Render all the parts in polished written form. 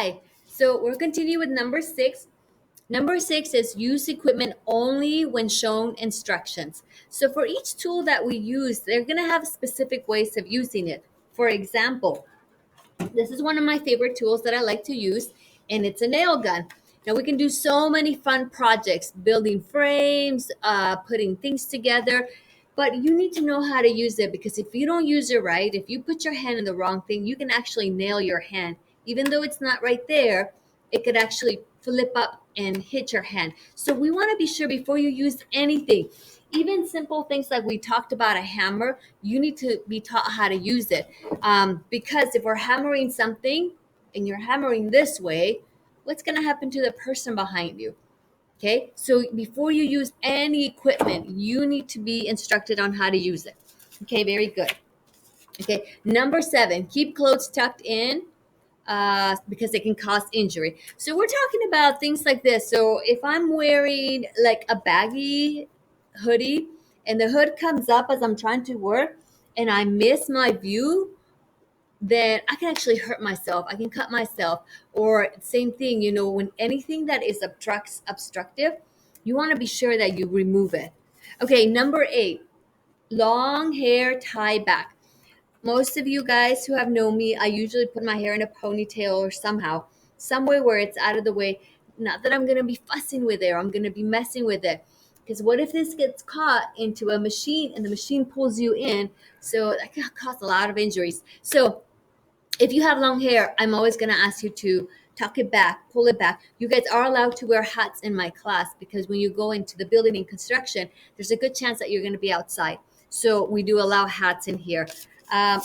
Hi. So we'll continue with number 6. Number 6 is use equipment only when shown instructions. So for each tool that we use, they're going to have specific ways of using it. For example, this is one of my favorite tools that I like to use, and it's a nail gun. Now we can do so many fun projects, building frames, putting things together, but you need to know how to use it because if you don't use it right, if you put your hand in the wrong thing, you can actually nail your hand. Even though it's not right there, it could actually flip up and hit your hand. So we want to be sure before you use anything, even simple things like we talked about a hammer, you need to be taught how to use it. Because if we're hammering something and you're hammering this way, what's going to happen to the person behind you? Okay, so before you use any equipment, you need to be instructed on how to use it. Okay, very good. Okay, number 7, keep clothes tucked in because it can cause injury. So we're talking about things like this. So if I'm wearing like a baggy hoodie and the hood comes up as I'm trying to work and I miss my view, then I can actually hurt myself. I can cut myself. Or same thing, when anything that is obstructive, you want to be sure that you remove it. Okay, number 8, long hair tie back. Most of you guys who have known me, I usually put my hair in a ponytail or somehow, somewhere where it's out of the way. Not that I'm going to be fussing with it or I'm going to be messing with it. Because what if this gets caught into a machine and the machine pulls you in? So that can cause a lot of injuries. So if you have long hair, I'm always going to ask you to tuck it back, pull it back. You guys are allowed to wear hats in my class because when you go into the building and construction, there's a good chance that you're going to be outside. So we do allow hats in here.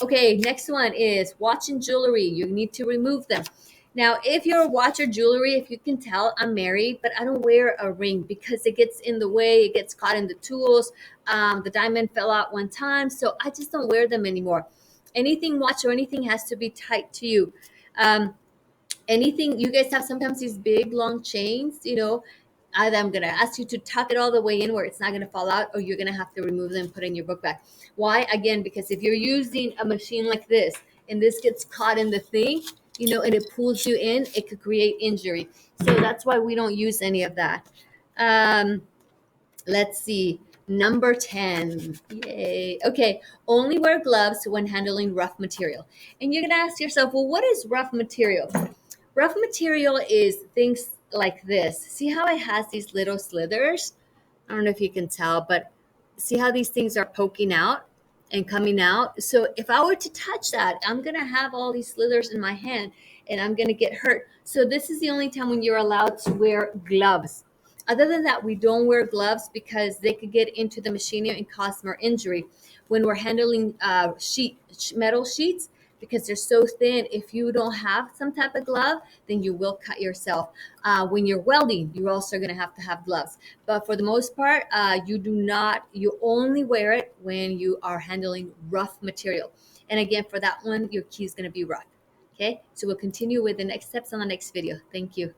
Okay, next one is watch and jewelry. You need to remove them. Now, if you're a watch or jewelry, if you can tell, I'm married, but I don't wear a ring because it gets in the way. It gets caught in the tools. The diamond fell out one time, so I just don't wear them anymore. Anything watch or anything has to be tight to you. Um, Anything you guys have sometimes these big long chains, either I'm gonna ask you to tuck it all the way in where it's not gonna fall out, or you're gonna have to remove them and put in your book bag. Why? Again, because if you're using a machine like this and this gets caught in the thing, and it pulls you in, it could create injury. So that's why we don't use any of that. Um, Let's see. Number 10. Yay. Okay. Only wear gloves when handling rough material. And you're going to ask yourself, well, what is rough material? Rough material is things like this. See how it has these little slithers? I don't know if you can tell, but see how these things are poking out and coming out? So if I were to touch that, I'm going to have all these slithers in my hand and I'm going to get hurt. So this is the only time when you're allowed to wear gloves. Other than that, we don't wear gloves because they could get into the machinery and cause more injury. When we're handling metal sheets, because they're so thin, if you don't have some type of glove, then you will cut yourself. When you're welding, you're also going to have gloves. But for the most part, you do not, you only wear it when you are handling rough material. And again, for that one, your key is going to be rough. Okay, so we'll continue with the next steps on the next video. Thank you.